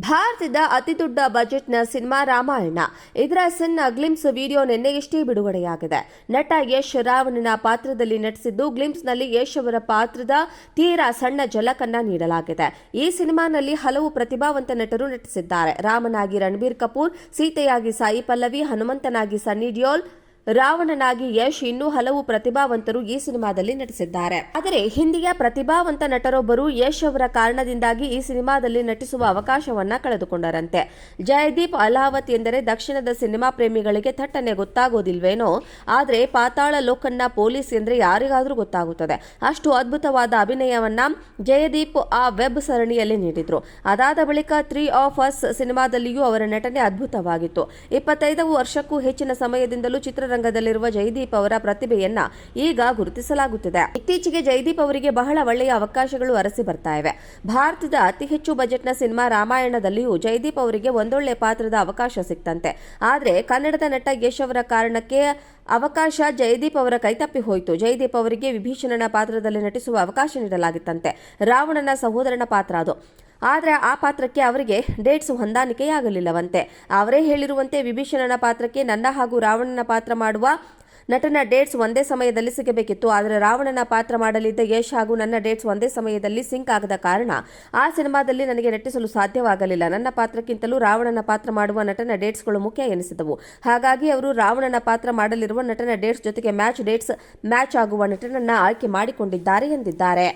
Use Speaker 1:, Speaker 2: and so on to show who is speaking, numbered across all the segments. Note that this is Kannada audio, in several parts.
Speaker 1: ಭಾರತದ ಅತಿದೊಡ್ಡ ಬಜೆಟ್ನ ಸಿನಿಮಾ ರಾಮಾಯಣ. ಇದರ ಸಣ್ಣ ಗ್ಲಿಮ್ಸ್ ವಿಡಿಯೋ ನಿನ್ನೆಯಷ್ಟೇ ಬಿಡುಗಡೆಯಾಗಿದೆ. ನಟ ಯಶ್ ರಾವಣನ ಪಾತ್ರದಲ್ಲಿ ನಟಿಸಿದ್ದು, ಗ್ಲಿಮ್ಸ್ನಲ್ಲಿ ಯಶ್ ಅವರ ಪಾತ್ರದ ತೀರಾ ಸಣ್ಣ ಝಲಕನ್ನ ನೀಡಲಾಗಿದೆ. ಈ ಸಿನಿಮಾನಲ್ಲಿ ಹಲವು ಪ್ರತಿಭಾವಂತ ನಟರು ನಟಿಸಿದ್ದಾರೆ. ರಾಮನಾಗಿ ರಣಬೀರ್ ಕಪೂರ್, ಸೀತೆಯಾಗಿ ಸಾಯಿ ಪಲ್ಲವಿ, ಹನುಮಂತನಾಗಿ ಸನ್ನಿ ಡಿಯೋಲ್, ರಾವಣನಾಗಿ ಯಶ್ ಇನ್ನೂ ಹಲವು ಪ್ರತಿಭಾವಂತರು ಈ ಸಿನಿಮಾದಲ್ಲಿ ನಟಿಸಿದ್ದಾರೆ. ಆದರೆ ಹಿಂದಿಯ ಪ್ರತಿಭಾವಂತ ನಟರೊಬ್ಬರು ಯಶ್ ಅವರ ಕಾರಣದಿಂದಾಗಿ ಈ ಸಿನಿಮಾದಲ್ಲಿ ನಟಿಸುವ ಅವಕಾಶವನ್ನ ಕಳೆದುಕೊಂಡರಂತೆ. ಜಯದೀಪ್ ಅಲಾವತ್ ಎಂದರೆ ದಕ್ಷಿಣದ ಸಿನಿಮಾ ಪ್ರೇಮಿಗಳಿಗೆ ಥಟ್ಟನೆ ಗೊತ್ತಾಗೋದಿಲ್ವೇನೋ, ಆದರೆ ಪಾತಾಳ ಲೋಕನ್ನ ಪೊಲೀಸ್ ಎಂದ್ರೆ ಯಾರಿಗಾದ್ರೂ ಗೊತ್ತಾಗುತ್ತದೆ. ಅಷ್ಟು ಅದ್ಭುತವಾದ ಅಭಿನಯವನ್ನ ಜಯದೀಪ್ ಆ ವೆಬ್ ಸರಣಿಯಲ್ಲಿ ನೀಡಿದ್ರು. ಅದಾದ ಬಳಿಕ 3 ಆಫ್ ಅಸ್ ಸಿನಿಮಾದಲ್ಲಿಯೂ ಅವರ ನಟನೆ ಅದ್ಭುತವಾಗಿತ್ತು. 25 ವರ್ಷಕ್ಕೂ ಹೆಚ್ಚಿನ ಸಮಯದಿಂದಲೂ ರಂಗದಲ್ಲಿರುವ ಜಯದೀಪ್ ಅವರ ಪ್ರತಿಭೆಯನ್ನ ಈಗ ಗುರುತಿಸಲಾಗುತ್ತಿದೆ. ಇತ್ತೀಚೆಗೆ ಜಯದೀಪ್ ಅವರಿಗೆ ಬಹಳ ಒಳ್ಳೆಯ ಅವಕಾಶಗಳು ಅರಸಿ ಬರ್ತಾ ಇವೆ. ಭಾರತದ ಅತಿ ಹೆಚ್ಚು ಬಜೆಟ್ನ ಸಿನಿಮಾ ರಾಮಾಯಣದಲ್ಲಿಯೂ ಜಯದೀಪ್ ಅವರಿಗೆ ಒಂದೊಳ್ಳೆ ಪಾತ್ರದ ಅವಕಾಶ ಸಿಕ್ತಂತೆ. ಆದರೆ ಕನ್ನಡದ ನಟ ಯಶ್ ಅವರ ಕಾರಣಕ್ಕೆ ಅವಕಾಶ ಜಯದೀಪ್ ಅವರ ಕೈತಪ್ಪಿ ಹೋಯಿತು. ಜಯದೀಪ್ ಅವರಿಗೆ ವಿಭೀಷಣನ ಪಾತ್ರದಲ್ಲಿ ನಟಿಸುವ ಅವಕಾಶ ನೀಡಲಾಗಿತ್ತಂತೆ. ರಾವಣನ ಸಹೋದರನ ಪಾತ್ರ ಅದು. ಆದರೆ ಆ ಪಾತ್ರಕ್ಕೆ ಅವರಿಗೆ ಡೇಟ್ಸ್ ಹೊಂದಾಣಿಕೆಯಾಗಲಿಲ್ಲವಂತೆ. ಅವರೇ ಹೇಳಿರುವಂತೆ ವಿಭೀಷಣನ ಪಾತ್ರಕ್ಕೆ ನನ್ನ ಹಾಗೂ ರಾವಣನ ಪಾತ್ರ ಮಾಡುವ ನಟನ ಡೇಟ್ಸ್ ಒಂದೇ ಸಮಯದಲ್ಲಿ ಸಿಗಬೇಕಿತ್ತು. ಆದರೆ ರಾವಣನ ಪಾತ್ರ ಮಾಡಲಿದ್ದ ಯಶ್ ಹಾಗೂ ನನ್ನ ಡೇಟ್ಸ್ ಒಂದೇ ಸಮಯದಲ್ಲಿ ಸಿಂಕ್ ಆಗದ ಕಾರಣ ಆ ಸಿನಿಮಾದಲ್ಲಿ ನನಗೆ ನಟಿಸಲು ಸಾಧ್ಯವಾಗಲಿಲ್ಲ. ನನ್ನ ಪಾತ್ರಕ್ಕಿಂತಲೂ ರಾವಣನ ಪಾತ್ರ ಮಾಡುವ ನಟನ ಡೇಟ್ಸ್ಗಳು ಮುಖ್ಯ ಎನಿಸಿದವು. ಹಾಗಾಗಿ ಅವರು ರಾವಣನ ಪಾತ್ರ ಮಾಡಲಿರುವ ನಟನ ಡೇಟ್ಸ್ ಜೊತೆಗೆ ಮ್ಯಾಚ್ ಆಗುವ ನಟನನ್ನ ಆಯ್ಕೆ ಮಾಡಿಕೊಂಡಿದ್ದಾರೆ ಎಂದಿದ್ದಾರೆ.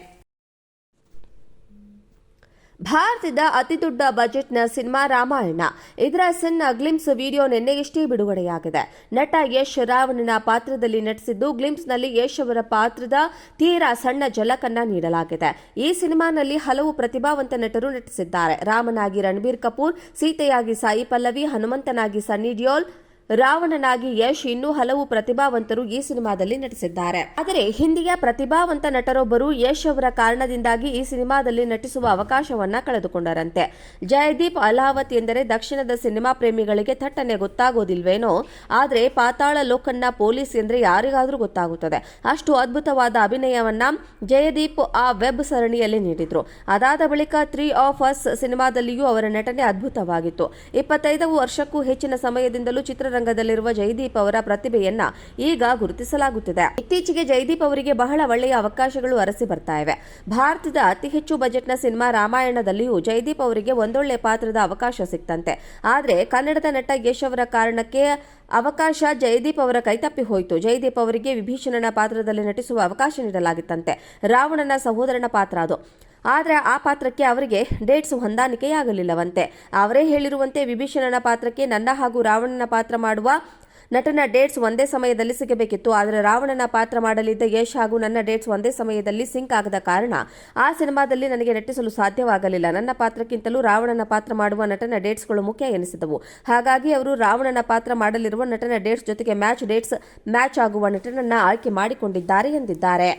Speaker 1: ಭಾರತದ ಅತಿದೊಡ್ಡ ಬಜೆಟ್ನ ಸಿನಿಮಾ ರಾಮಾಯಣ. ಇದರ ಸಣ್ಣ ಗ್ಲಿಮ್ಸ್ ವಿಡಿಯೋ ನಿನ್ನೆಯಷ್ಟೇ ಬಿಡುಗಡೆಯಾಗಿದೆ. ನಟ ಯಶ್ ರಾವಣನ ಪಾತ್ರದಲ್ಲಿ ನಟಿಸಿದ್ದು, ಗ್ಲಿಮ್ಸ್ನಲ್ಲಿ ಯಶ್ ಅವರ ಪಾತ್ರದ ತೀರಾ ಸಣ್ಣ ಝಲಕನ್ನ ನೀಡಲಾಗಿದೆ. ಈ ಸಿನಿಮಾನಲ್ಲಿ ಹಲವು ಪ್ರತಿಭಾವಂತ ನಟರು ನಟಿಸಿದ್ದಾರೆ. ರಾಮನಾಗಿ ರಣಬೀರ್ ಕಪೂರ್, ಸೀತೆಯಾಗಿ ಸಾಯಿ ಪಲ್ಲವಿ, ಹನುಮಂತನಾಗಿ ಸನ್ನಿ ಡಿಯೋಲ್, ರಾವಣನಾಗಿ ಯಶ್ ಇನ್ನೂ ಹಲವು ಪ್ರತಿಭಾವಂತರು ಈ ಸಿನಿಮಾದಲ್ಲಿ ನಟಿಸಿದ್ದಾರೆ. ಆದರೆ ಹಿಂದಿಯ ಪ್ರತಿಭಾವಂತ ನಟರೊಬ್ಬರು ಯಶ್ ಅವರ ಕಾರಣದಿಂದಾಗಿ ಈ ಸಿನಿಮಾದಲ್ಲಿ ನಟಿಸುವ ಅವಕಾಶವನ್ನ ಕಳೆದುಕೊಂಡರಂತೆ. ಜಯದೀಪ್ ಅಲಾವತ್ ಎಂದರೆ ದಕ್ಷಿಣದ ಸಿನಿಮಾ ಪ್ರೇಮಿಗಳಿಗೆ ಥಟ್ಟನೆ ಗೊತ್ತಾಗೋದಿಲ್ವೇನೋ, ಆದರೆ ಪಾತಾಳ ಲೋಕನ್ನ ಪೊಲೀಸ್ ಎಂದ್ರೆ ಯಾರಿಗಾದ್ರೂ ಗೊತ್ತಾಗುತ್ತದೆ. ಅಷ್ಟು ಅದ್ಭುತವಾದ ಅಭಿನಯವನ್ನ ಜಯದೀಪ್ ಆ ವೆಬ್ ಸರಣಿಯಲ್ಲಿ ನೀಡಿದ್ರು. ಅದಾದ ಬಳಿಕ 3 ಆಫ್ ಅಸ್ ಸಿನಿಮಾದಲ್ಲಿಯೂ ಅವರ ನಟನೆ ಅದ್ಭುತವಾಗಿತ್ತು. 25 ವರ್ಷಕ್ಕೂ ಹೆಚ್ಚಿನ ಸಮಯದಿಂದಲೂ ರಂಗದಲ್ಲಿರುವ ಜಯದೀಪ್ ಅವರ ಪ್ರತಿಭೆಯನ್ನ ಈಗ ಗುರುತಿಸಲಾಗುತ್ತಿದೆ. ಇತ್ತೀಚೆಗೆ ಜಯದೀಪ್ ಅವರಿಗೆ ಬಹಳ ಒಳ್ಳೆಯ ಅವಕಾಶಗಳು ಅರಸಿ ಬರ್ತಾ ಇವೆ. ಭಾರತದ ಅತಿ ಹೆಚ್ಚು ಬಜೆಟ್ನ ಸಿನಿಮಾ ರಾಮಾಯಣದಲ್ಲಿಯೂ ಜಯದೀಪ್ ಅವರಿಗೆ ಒಂದೊಳ್ಳೆ ಪಾತ್ರದ ಅವಕಾಶ ಸಿಕ್ತಂತೆ. ಆದರೆ ಕನ್ನಡದ ನಟ ಯಶ್ ಅವರ ಕಾರಣಕ್ಕೆ ಅವಕಾಶ ಜಯದೀಪ್ ಅವರ ಕೈತಪ್ಪಿ ಹೋಯಿತು. ಜಯದೀಪ್ ಅವರಿಗೆ ವಿಭೀಷಣನ ಪಾತ್ರದಲ್ಲಿ ನಟಿಸುವ ಅವಕಾಶ ನೀಡಲಾಗಿತ್ತಂತೆ. ರಾವಣನ ಸಹೋದರನ ಪಾತ್ರ ಅದು. ಆದರೆ ಆ ಪಾತ್ರಕ್ಕೆ ಅವರಿಗೆ ಡೇಟ್ಸ್ ಹೊಂದಾಣಿಕೆಯಾಗಲಿಲ್ಲವಂತೆ. ಅವರೇ ಹೇಳಿರುವಂತೆ ವಿಭೀಷಣನ ಪಾತ್ರಕ್ಕೆ ನನ್ನ ಹಾಗೂ ರಾವಣನ ಪಾತ್ರ ಮಾಡುವ ನಟನ ಡೇಟ್ಸ್ ಒಂದೇ ಸಮಯದಲ್ಲಿ ಸಿಗಬೇಕಿತ್ತು. ಆದರೆ ರಾವಣನ ಪಾತ್ರ ಮಾಡಲಿದ್ದ ಯಶ್ ಹಾಗೂ ನನ್ನ ಡೇಟ್ಸ್ ಒಂದೇ ಸಮಯದಲ್ಲಿ ಸಿಂಕ್ ಆಗದ ಕಾರಣ ಆ ಸಿನಿಮಾದಲ್ಲಿ ನನಗೆ ನಟಿಸಲು ಸಾಧ್ಯವಾಗಲಿಲ್ಲ. ನನ್ನ ಪಾತ್ರಕ್ಕಿಂತಲೂ ರಾವಣನ ಪಾತ್ರ ಮಾಡುವ ನಟನ ಡೇಟ್ಸ್ಗಳು ಮುಖ್ಯ ಎನಿಸಿದವು. ಹಾಗಾಗಿ ಅವರು ರಾವಣನ ಪಾತ್ರ ಮಾಡಲಿರುವ ನಟನ ಡೇಟ್ಸ್ ಜೊತೆಗೆ ಮ್ಯಾಚ್ ಆಗುವ ನಟನನ್ನ ಆಯ್ಕೆ ಮಾಡಿಕೊಂಡಿದ್ದಾರೆ ಎಂದಿದ್ದಾರೆ.